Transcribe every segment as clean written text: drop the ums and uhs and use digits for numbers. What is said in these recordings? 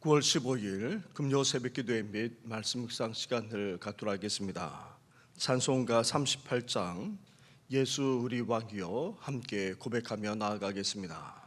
9월 15일 금요 새벽기도회 및 말씀 묵상 시간을 갖도록 하겠습니다. 찬송가 38장 예수 우리 왕이여 함께 고백하며 나아가겠습니다.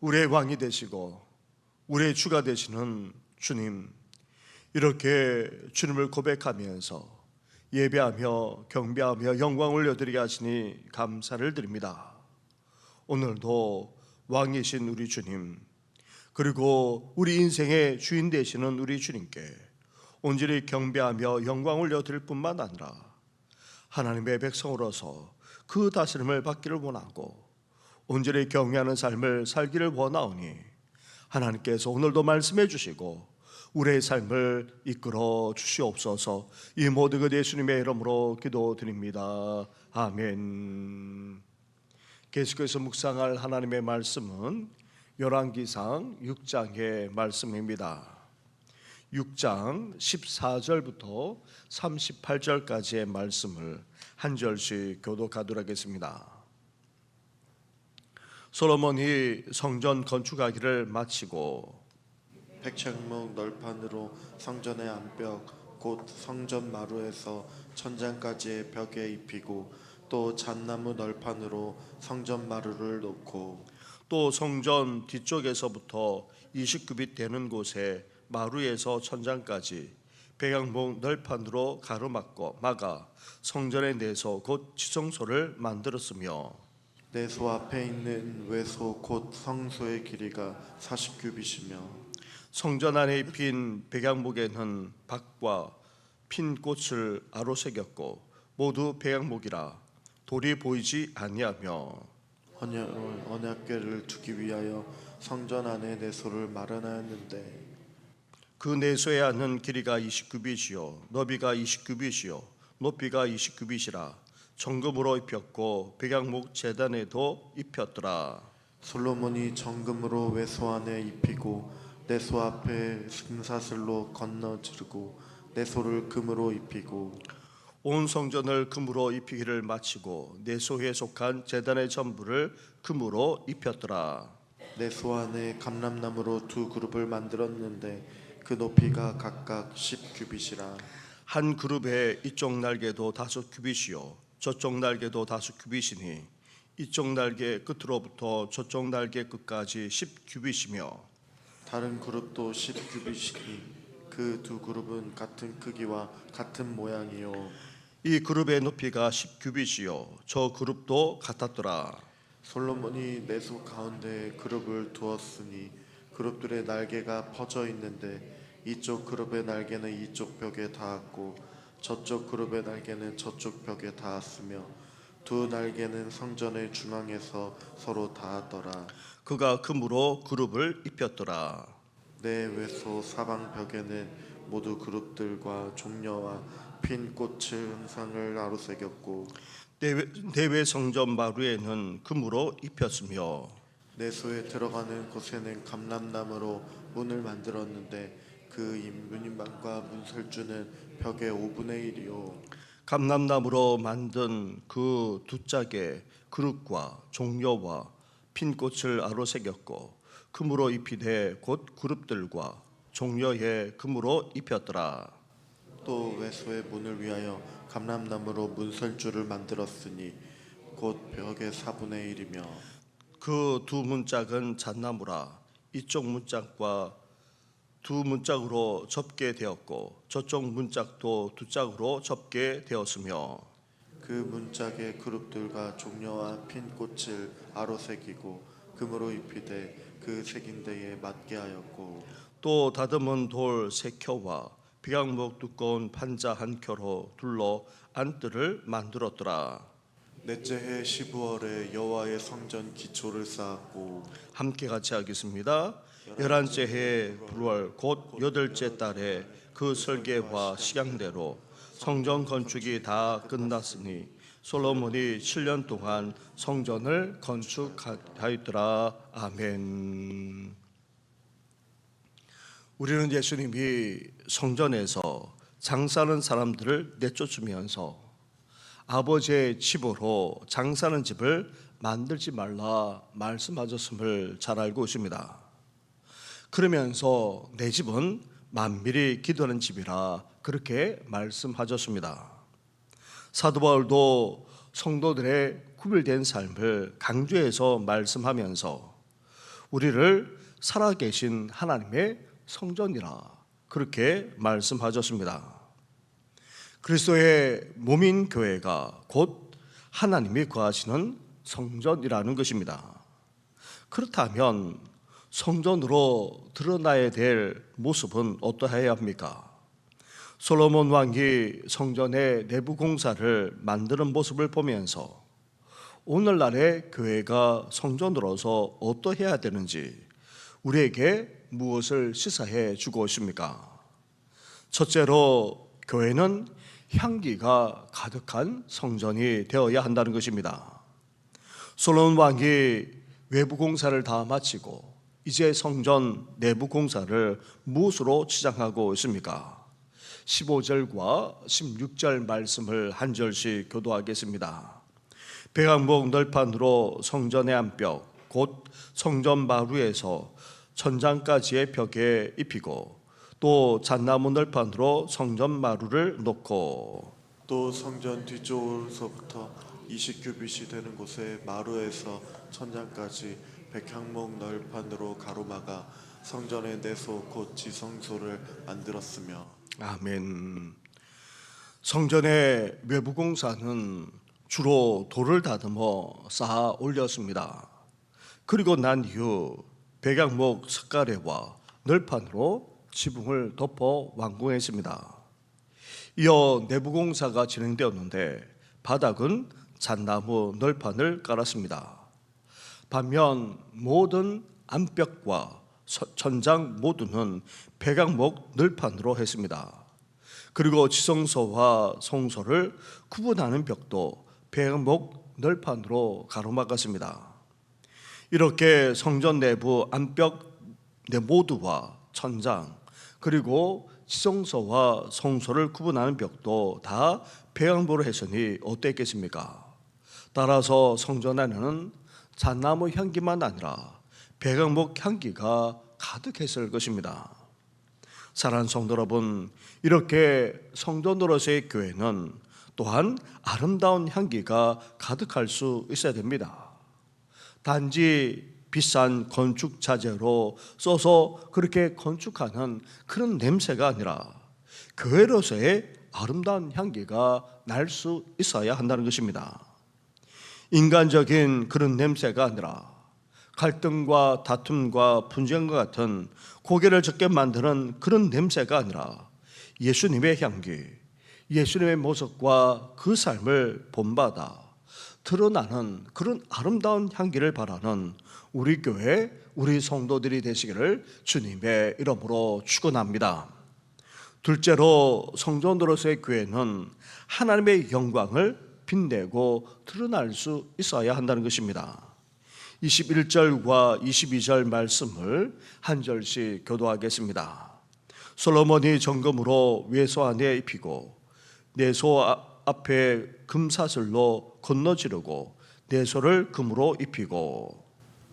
우리의 왕이 되시고 우리의 주가 되시는 주님, 이렇게 주님을 고백하면서 예배하며 경배하며 영광을 올려드리게 하시니 감사를 드립니다. 오늘도 왕이신 우리 주님, 그리고 우리 인생의 주인 되시는 우리 주님께 온전히 경배하며 영광을 올려드릴 뿐만 아니라 하나님의 백성으로서 그 다스림을 받기를 원하고 온전히 경외하는 삶을 살기를 원하오니 하나님께서 오늘도 말씀해 주시고 우리의 삶을 이끌어 주시옵소서. 이 모든 것 예수님의 이름으로 기도드립니다. 아멘. 계속해서 묵상할 하나님의 말씀은 열왕기상 6장의 말씀입니다. 6장 14절부터 38절까지의 말씀을 한 절씩 교독하도록 하겠습니다. 솔로몬이 성전 건축하기를 마치고 백창목 널판으로 성전의 안벽 곧 성전 마루에서 천장까지의 벽에 입히고 또 잣나무 널판으로 성전 마루를 놓고 또 성전 뒤쪽에서부터 20규빗 되는 곳에 마루에서 천장까지 백양목 널판으로 가로막고 막아 성전의 내소 곧 지성소를 만들었으며 내소 앞에 있는 외소 곧 성소의 길이가 40규빗이며 성전 안에 입힌 백양목에는 박과 핀 꽃을 아로 새겼고 모두 백양목이라 돌이 보이지 아니하며 언약궤를 두기 위하여 성전 안에 내소를 마련하였는데 그 내소해야 하는 길이가 20규빗이요 너비가 20규빗이요 높이가 20규빗이라 정금으로 입혔고 백양목 제단에도 입혔더라. 솔로몬이 정금으로 외소 안에 입히고 내소 앞에 금사슬로 건너지르고 내소를 금으로 입히고 온 성전을 금으로 입히기를 마치고 내소에 속한 제단의 전부를 금으로 입혔더라. 내소 안에 감람나무로 두 그룹을 만들었는데 그 높이가 각각 10규빗이라. 한 그룹의 이쪽 날개도 5규빗이요 저쪽 날개도 5규빗이니 이쪽 날개 끝으로부터 저쪽 날개 끝까지 10규빗이며 다른 그룹도 10규빗이니 그 두 그룹은 같은 크기와 같은 모양이요 이 그룹의 높이가 10규빗이요 저 그룹도 같았더라. 솔로몬이 내소 가운데 그룹을 두었으니 그룹들의 날개가 퍼져 있는데 이쪽 그룹의 날개는 이쪽 벽에 닿았고 저쪽 그룹의 날개는 저쪽 벽에 닿았으며 두 날개는 성전의 중앙에서 서로 닿았더라. 그가 금으로 그룹을 입혔더라. 내 외소 사방 벽에는 모두 그룹들과 종려와 핀 꽃을 형상을 아로새겼고 대외 성전 마루에는 금으로 입혔으며 내소에 들어가는 곳에는 감람나무로 문을 만들었는데 그 문인방과 문설주는 벽의 5분의 1이요 감람나무로 만든 그 두 짝의 그릇과 종려와 핀 꽃을 아로새겼고 금으로 입히되 곧 그룹들과 종려에 금으로 입혔더라. 또 외소의 문을 위하여 감람나무로 문설주를 만들었으니 곧 벽의 4분의 1이며 그 두 문짝은 잣나무라 이쪽 문짝과 두 문짝으로 접게 되었고 저쪽 문짝도 두 짝으로 접게 되었으며 그 문짝의 그룹들과 종려와 핀 꽃을 아로새기고 금으로 입히되 그 새긴 데에 맞게 하였고 또 다듬은 돌 3켜와 백양목 두꺼운 판자 1켜로 둘러 안뜰을 만들었더라. 넷째 해 15월에 여호와의 성전 기초를 쌓았고 함께 같이 하겠습니다. 11째 해 불월 곧 8째 달에 그 설계와 식양대로 성전 건축이 다 끝났으니 솔로몬이 7년 동안 성전을 건축하였더라. 아멘. 우리는 예수님이 성전에서 장사하는 사람들을 내쫓으면서 아버지의 집으로 장사하는 집을 만들지 말라 말씀하셨음을 잘 알고 있습니다. 그러면서 내 집은 만밀히 기도하는 집이라 그렇게 말씀하셨습니다. 사도 바울도 성도들의 구별된 삶을 강조해서 말씀하면서 우리를 살아계신 하나님의 성전이라 그렇게 말씀하셨습니다. 그리스도의 몸인 교회가 곧 하나님이 거하시는 성전이라는 것입니다. 그렇다면 성전으로 드러나야 될 모습은 어떠해야 합니까? 솔로몬 왕이 성전의 내부 공사를 만드는 모습을 보면서 오늘날의 교회가 성전으로서 어떠해야 되는지 우리에게 무엇을 시사해 주고 있습니까? 첫째로 교회는 향기가 가득한 성전이 되어야 한다는 것입니다. 솔로몬 왕이 외부 공사를 다 마치고 이제 성전 내부 공사를 무엇으로 치장하고 있습니까? 15절과 16절 말씀을 한 절씩 교도하겠습니다. 백양목 널판으로 성전의 안벽 곧 성전 마루에서 천장까지의 벽에 입히고 또 잣나무 널판으로 성전 마루를 놓고 또 성전 뒤쪽으로부터 20규빗이 되는 곳에 마루에서 천장까지 백향목 널판으로 가로막아 성전의 내소 곧 지성소를 만들었으며 아멘. 성전의 외부 공사는 주로 돌을 다듬어 쌓아 올렸습니다. 그리고 난 이후 백양목 석가래와 널판으로 지붕을 덮어 완공했습니다. 이어 내부 공사가 진행되었는데 바닥은 잣나무 널판을 깔았습니다. 반면 모든 안벽과 천장 모두는 백향목 널판으로 했습니다. 그리고 지성소와 성소를 구분하는 벽도 백향목 널판으로 가로막았습니다. 이렇게 성전 내부 안벽 모두와 천장 그리고 지성소와 성소를 구분하는 벽도 다 백향목으로 했으니 어땠겠습니까? 따라서 성전 안에는 잣나무 향기만 아니라 백향목 향기가 가득했을 것입니다. 사랑하는 성도 여러분, 이렇게 성전 노릇의 교회는 또한 아름다운 향기가 가득할 수 있어야 됩니다. 단지 비싼 건축 자재로 써서 그렇게 건축하는 그런 냄새가 아니라 교회로서의 아름다운 향기가 날 수 있어야 한다는 것입니다. 인간적인 그런 냄새가 아니라 갈등과 다툼과 분쟁과 같은 고개를 젓게 만드는 그런 냄새가 아니라 예수님의 향기, 예수님의 모습과 그 삶을 본받아 드러나는 그런 아름다운 향기를 바라는 우리 교회, 우리 성도들이 되시기를 주님의 이름으로 축원합니다. 둘째로 성전으로서의 교회는 하나님의 영광을 빛내고 드러날 수 있어야 한다는 것입니다. 21절과 22절 말씀을 한 절씩 교도하겠습니다. 솔로몬이 정금으로 외소 안에 입히고 내소 앞에 금사슬로 건너지르고 내소를 금으로 입히고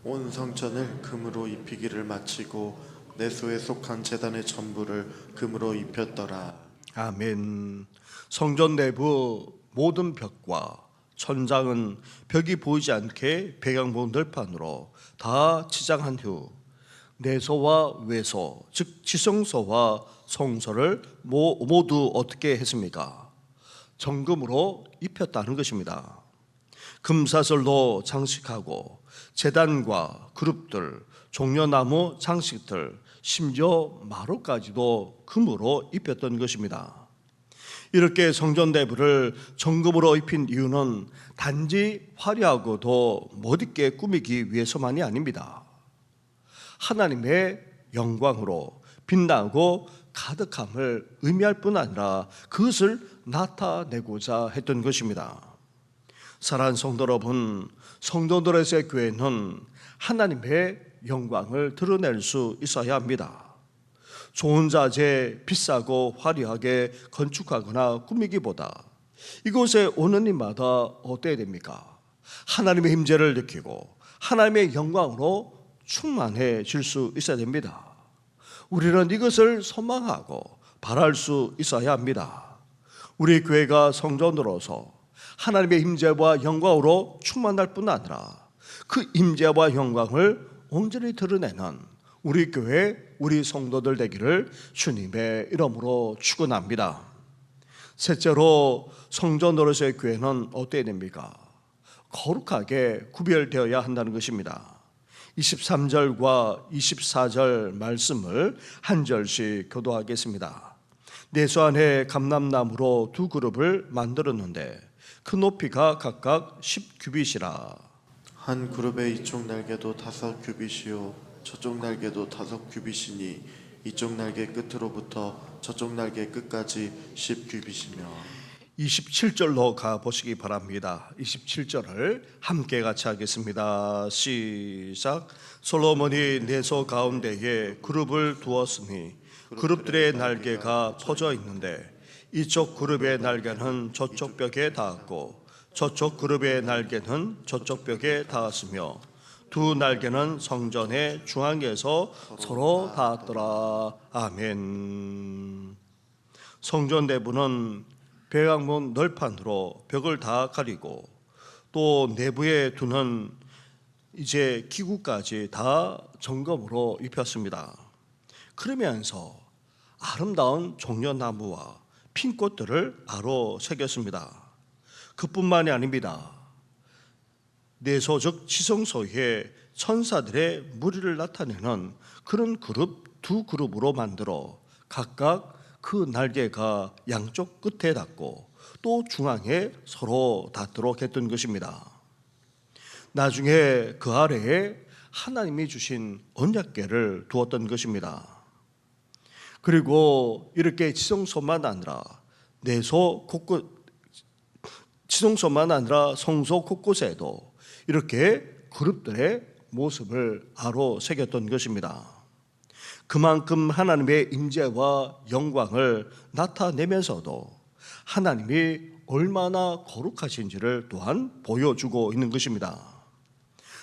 온 성전을 금으로 입히기를 마치고 내소에 속한 제단의 전부를 금으로 입혔더라. 아멘. 성전 내부 모든 벽과 천장은 벽이 보이지 않게 백향목 널판으로 다 치장한 후 내소와 외소, 즉 지성소와 성소를 모두 어떻게 했습니까? 정금으로 입혔다는 것입니다. 금사슬로 장식하고 제단과 그룹들, 종려나무 장식들, 심지어 마루까지도 금으로 입혔던 것입니다. 이렇게 성전 내부를 정금으로 입힌 이유는 단지 화려하고도 멋있게 꾸미기 위해서만이 아닙니다. 하나님의 영광으로 빛나고 가득함을 의미할 뿐 아니라 그것을 나타내고자 했던 것입니다. 사랑하는 성도 여러분, 성도들의 교회는 하나님의 영광을 드러낼 수 있어야 합니다. 좋은 자재, 비싸고 화려하게 건축하거나 꾸미기보다 이곳에 오는 이마다 어때야 됩니까? 하나님의 임재를 느끼고 하나님의 영광으로 충만해질 수 있어야 됩니다. 우리는 이것을 소망하고 바랄 수 있어야 합니다. 우리 교회가 성전으로서 하나님의 임재와 영광으로 충만할 뿐 아니라 그 임재와 영광을 온전히 드러내는 우리 교회, 우리 성도들 되기를 주님의 이름으로 축원합니다. 셋째로 성전 노릇의 교회는 어때야 됩니까? 거룩하게 구별되어야 한다는 것입니다. 23절과 24절 말씀을 한 절씩 교도하겠습니다. 내소 안에 감람나무로 두 그룹을 만들었는데 그 높이가 각각 10규빗이라. 한 그룹의 이쪽 날개도 5규빗이요 저쪽 날개도 5규빗이니 이쪽 날개 끝으로부터 저쪽 날개 끝까지 10규빗이며 27절로 가보시기 바랍니다. 27절을 함께 같이 하겠습니다. 시작. 솔로몬이 내소 가운데에 그룹을 두었으니 그룹들의 날개가 퍼져 있는데 이쪽 그룹의 날개는 저쪽 벽에 닿았고 저쪽 그룹의 날개는 저쪽 벽에 닿았으며 두 날개는 성전의 중앙에서 서로 닿았더라. 아멘. 성전 내부는 백향목 널판으로 벽을 다 가리고 또 내부에 두는 이제 기구까지 다 정금으로 입혔습니다. 그러면서 아름다운 종려나무와 핀꽃들을 바로 새겼습니다. 그뿐만이 아닙니다. 내소 즉 지성소에 천사들의 무리를 나타내는 그런 그룹 두 그룹으로 만들어 각각 그 날개가 양쪽 끝에 닿고 또 중앙에 서로 닿도록 했던 것입니다. 나중에 그 아래에 하나님이 주신 언약궤를 두었던 것입니다. 그리고 이렇게 지성소만 아니라 지성소만 아니라 성소 곳곳에도 이렇게 그룹들의 모습을 아로 새겼던 것입니다. 그만큼 하나님의 임재와 영광을 나타내면서도 하나님이 얼마나 거룩하신지를 또한 보여주고 있는 것입니다.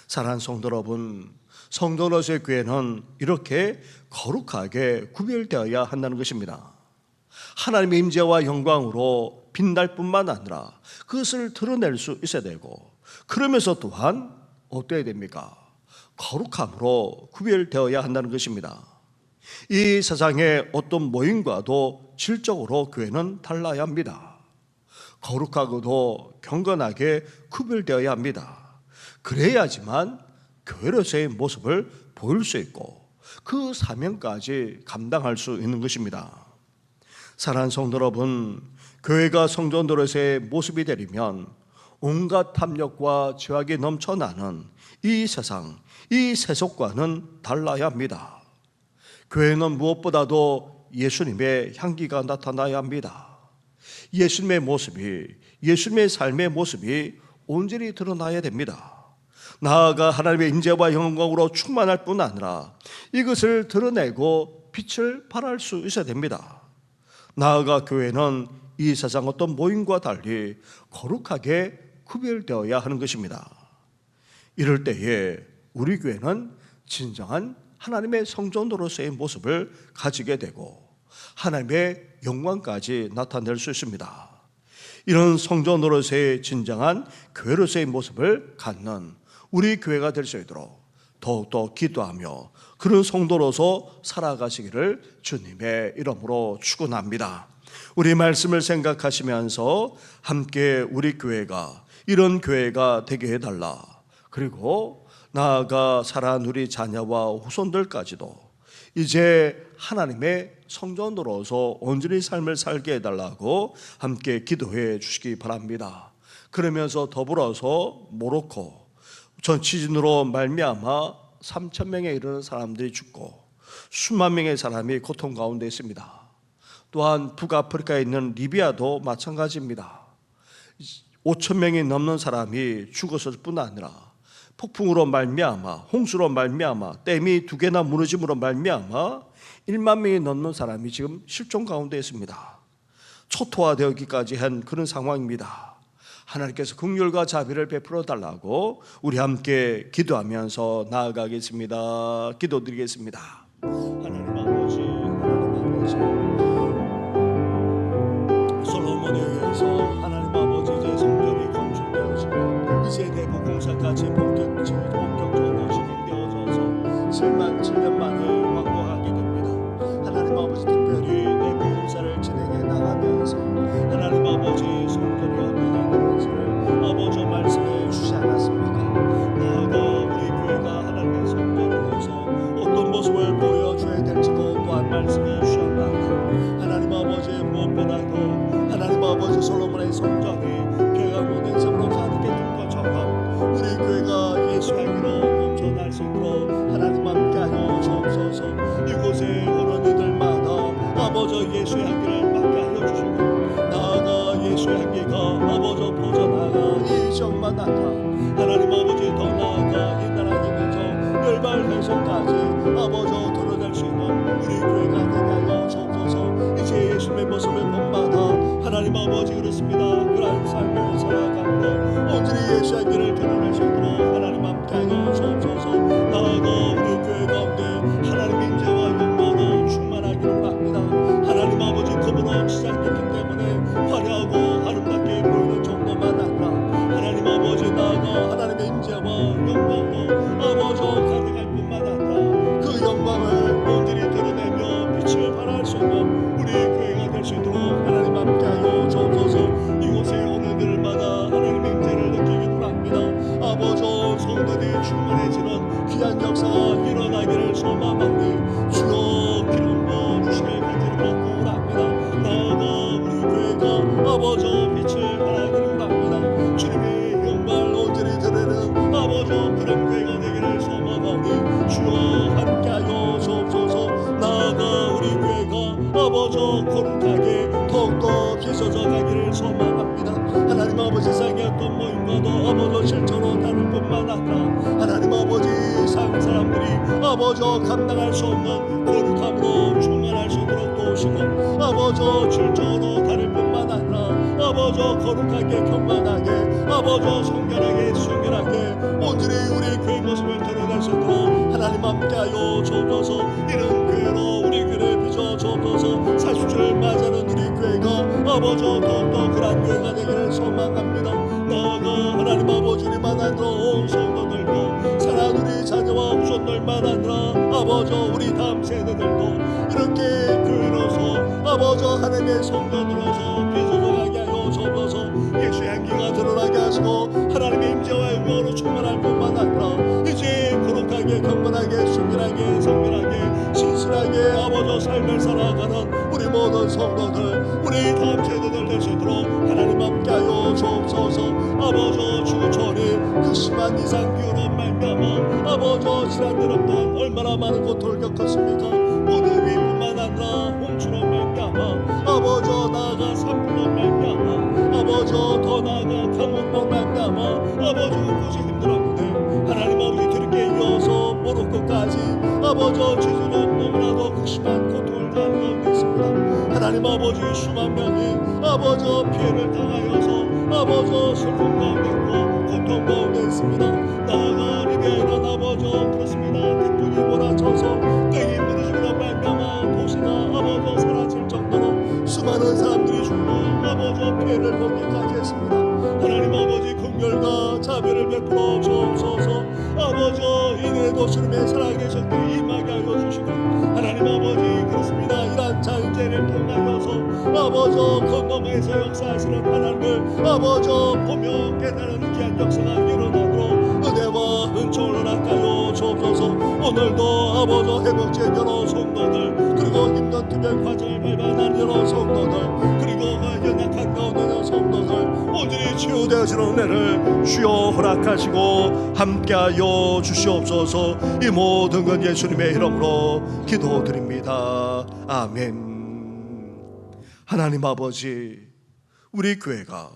사랑하는 성도 여러분, 성도로서의 교회는 이렇게 거룩하게 구별되어야 한다는 것입니다. 하나님의 임재와 영광으로 빛날 뿐만 아니라 그것을 드러낼 수 있어야 되고, 그러면서 또한 어때야 됩니까? 거룩함으로 구별되어야 한다는 것입니다. 이 세상의 어떤 모임과도 질적으로 교회는 달라야 합니다. 거룩하고도 경건하게 구별되어야 합니다. 그래야지만 교회로서의 모습을 보일 수 있고 그 사명까지 감당할 수 있는 것입니다. 사랑하는 성도 여러분, 교회가 성도 노릇의 모습이 되려면 온갖 탐욕과 죄악이 넘쳐나는 이 세상, 이 세속과는 달라야 합니다. 교회는 무엇보다도 예수님의 향기가 나타나야 합니다. 예수님의 모습이, 예수님의 삶의 모습이 온전히 드러나야 됩니다. 나아가 하나님의 임재와 영광으로 충만할 뿐 아니라 이것을 드러내고 빛을 발할 수 있어야 됩니다. 나아가 교회는 이 세상 어떤 모임과 달리 거룩하게 구별되어야 하는 것입니다. 이럴 때에 우리 교회는 진정한 하나님의 성전으로서의 모습을 가지게 되고 하나님의 영광까지 나타낼 수 있습니다. 이런 성전으로서의 진정한 교회로서의 모습을 갖는 우리 교회가 될 수 있도록 더욱더 기도하며 그런 성도로서 살아가시기를 주님의 이름으로 축원합니다. 우리 말씀을 생각하시면서 함께 우리 교회가 이런 교회가 되게 해달라, 그리고 나아가 살아간 우리 자녀와 후손들까지도 이제 하나님의 성전으로서 온전히 삶을 살게 해달라고 함께 기도해 주시기 바랍니다. 그러면서 더불어서 모로코 전지진으로 말미암아 3,000명에 이르는 사람들이 죽고 수만 명의 사람이 고통 가운데 있습니다. 또한 북아프리카에 있는 리비아도 마찬가지입니다. 5,000명이 넘는 사람이 죽었을 뿐 아니라 폭풍으로 말미암아, 홍수로 말미암아, 댐이 2개나 무너짐으로 말미암아 1만 명이 넘는 사람이 지금 실종 가운데 있습니다. 초토화되기까지 한 그런 상황입니다. 하나님께서 긍휼과 자비를 베풀어 달라고 우리 함께 기도하면서 나아가겠습니다. 기도드리겠습니다. 하나님 아버지, 솔로몬에 의해서 하나님 아버지 이제 성전이 건축되어지고 이제 내부 공사까지 본격적으로 진행되어져서 7년 만에 완공하게 됩니다. 하나님 아버지, 특별히 내부 공사를 진행해 나가면서 하나님 아버지 성전이 어떻게 되는지를 아버지 말씀해 주시지 않았습니까? 나아가 우리 교회가 하나님의 성전으로서 어떤 모습을 보여줘야 될지도 또한 말씀해 주셨나이다. 하나님 아버지, 무엇보다도 하나님 아버지 솔로몬의 성전이 교회가 모든 섬으로 가득했던 것처럼 우리 교회가 예수 향기로 넘쳐날 수 있도록 하나님 함께하여 주옵소서. 이곳에 오는 이들마다 아버지 예수 향기를 맡게 하여 주시고 나아가 예수 향기가 아버지 퍼져나가 이 지역만 아니라 하나님 아버지 더 나아가 이 나라에서 열발해서까지 아버지 드러낼 수 있는 우리 교회가 되게 하여 주옵소서. 이제 예수님의 모습을 본마다 하나님 아버지 그렇습니다. 그러한 삶을 살아가므로 온전히 예수 향기를 드러낼 수 있도록 하나님 함께하여 주옵소서. 나아가 우리 교회 가운데 하나님 임재와 영광으로 충만하기를 합니다. 하나님 아버지 그분은 시작됐기 때문에 화려하고 아름답게 보이는 정도만 아니라 하나님 아버지 나아가 하나님의 임재와 영광으로 아버지 가득할 뿐만 아니라 그 영광을 온전히 드러내며 빛을 발할 수 있는 우리 교회가 될 수 있도록 하나님 함께하여 주옵소서. 이곳에 오는 들마다 하나님의 임재를 느끼기를 합니다. 아버지 감당할 수 없는 거룩함으로 충만할 수 있도록 도우시고 아버지 질적으로 다를 뿐만 아니라 아버지 거룩하게 경건하게 아버지 성결하게 순결하게 온전히 우리 교회 모습을 드러낼 수 있도록 하나님 함께하여 주옵소서. 이런 교회로 우리 교회를 빚어 주옵소서. 40주를 맞이하는 우리 교회가 아버지 더욱더 그런 교회가 되기를 소망합니다. 나아가 하나님 아버지 우리만 아니라 온 성도들도 사랑하는 우리 자녀와 후손들만 아니라 아버지 우리 다음 세대들도 이렇게 교회로서 아버지 하나님의 성도들로서 비소속하게 하여 주옵소서. 예수의 향기가 드러나게 하시고 하나님의 임재와 영광으로 충만할 뿐만 아니라 이제 거룩하게 경건하게 순결하게 성결하게 신실하게 아버지 삶을 살아가는 우리 모든 성도들 우리 다음 세대들 될 수 있도록 하나님 함께하여 주옵소서. 아버지 주구초니 그 심한 이상기후로 말미암아 아버지 지난날 동안 얼마나 많은 고통을 겪었습니까? 모두 위뿐만 아니라 홍수로 말미암아 아버지 나아가 산불로 말미암아 아버지 더 나아가 강원로 말미암아 아버지 그것이 힘들었는데 하나님 아버지 들께 이어서 모로코까지 아버지 제주도 너무나도 극심한 고통을 당하고 있습니다. 하나님 아버지 수만 명이 아버지 피해를 당하여서 아버지 슬픔 가운데 있고 고통 가운데 있습니다. 나아가 리비아에는 아버지 그렇습니다. 태풍이 몰아쳐서 땡이 무너짐으로 말미암아 도시가 아버지 사라질 정도로 수많은 사람들이 죽고 아버지 피해를 보기까지 했습니다. 하나님 아버지 긍휼과 자비를 베풀어 주옵소서. 아버지 이들의 도시름에 살아계셨기를 임하게 하여 주시고 하나님 아버지 그렇습니다. 이러한 자유제를 통하여서 아버지 건너에서 역사하시는 하나님을 아버지 보며 깨달은 귀한 역사가 일어나도록 은혜와 은총을 허락하여 주옵소서. 오늘도 아버지 회복제 여러 성도들 그리고 힘든 투별 과정을 밟아난 여러 성도들 그리고 연약한 가운데 있는 성도들 온전히 치유되어지는 은혜를 주여 허락하시고 함께하여 주시옵소서. 이 모든 건 예수님의 이름으로 기도드립니다. 아멘. 하나님 아버지 우리 교회가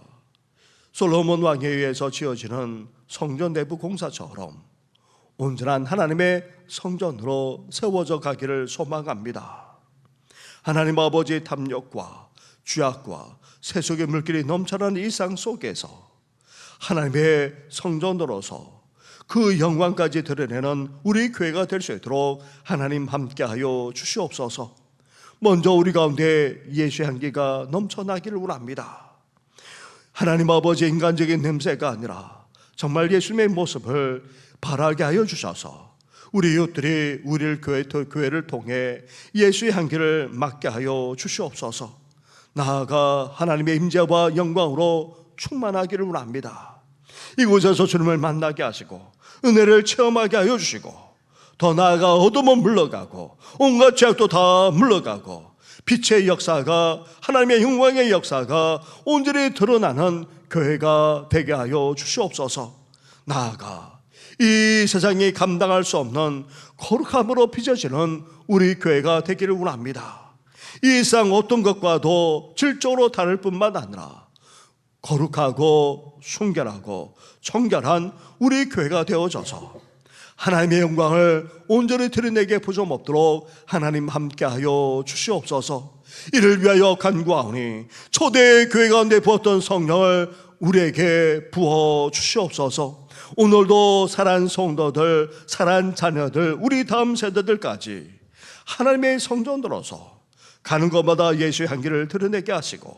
솔로몬 왕에 의해서 지어지는 성전 내부 공사처럼 온전한 하나님의 성전으로 세워져 가기를 소망합니다. 하나님 아버지의 탐욕과 죄악과 세속의 물길이 넘쳐나는 일상 속에서 하나님의 성전으로서 그 영광까지 드러내는 우리 교회가 될 수 있도록 하나님 함께하여 주시옵소서. 먼저 우리 가운데 예수의 향기가 넘쳐나기를 원합니다. 하나님 아버지의 인간적인 냄새가 아니라 정말 예수님의 모습을 바라게 하여 주셔서 우리 이웃들이 우리를 교회를 통해 예수의 향기를 맡게 하여 주시옵소서. 나아가 하나님의 임재와 영광으로 충만하기를 원합니다. 이곳에서 주님을 만나게 하시고 은혜를 체험하게 하여 주시고 더 나아가 어둠은 물러가고 온갖 죄악도 다 물러가고 빛의 역사가 하나님의 영광의 역사가 온전히 드러나는 교회가 되게 하여 주시옵소서. 나아가 이 세상이 감당할 수 없는 거룩함으로 빚어지는 우리 교회가 되기를 원합니다. 이 세상 어떤 것과도 질적으로 다를 뿐만 아니라 거룩하고 순결하고 정결한 우리 교회가 되어져서 하나님의 영광을 온전히 드러내게 부족없도록 하나님 함께하여 주시옵소서. 이를 위하여 간구하오니 초대 교회 가운데 부었던 성령을 우리에게 부어 주시옵소서. 오늘도 사랑하는 성도들, 사랑하는 자녀들, 우리 다음 세대들까지 하나님의 성전으로서 가는 곳마다 예수의 향기를 드러내게 하시고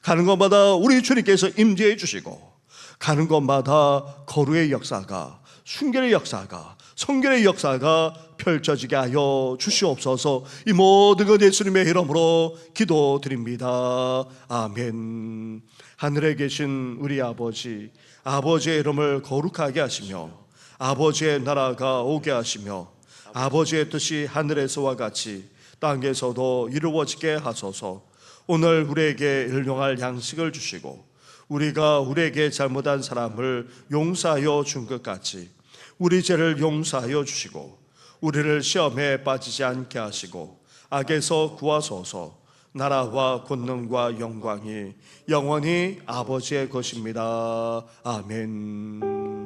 가는 곳마다 우리 주님께서 임재해 주시고 가는 곳마다 거룩의 역사가 순결의 역사가 성결의 역사가 펼쳐지게 하여 주시옵소서. 이 모든 것 예수님의 이름으로 기도드립니다. 아멘. 하늘에 계신 우리 아버지, 아버지의 이름을 거룩하게 하시며 아버지의 나라가 오게 하시며 아버지의 뜻이 하늘에서와 같이 땅에서도 이루어지게 하소서. 오늘 우리에게 일용할 양식을 주시고 우리가 우리에게 잘못한 사람을 용서하여 준 것 같이 우리 죄를 용서하여 주시고 우리를 시험에 빠지지 않게 하시고 악에서 구하소서. 나라와 권능과 영광이 영원히 아버지의 것입니다. 아멘.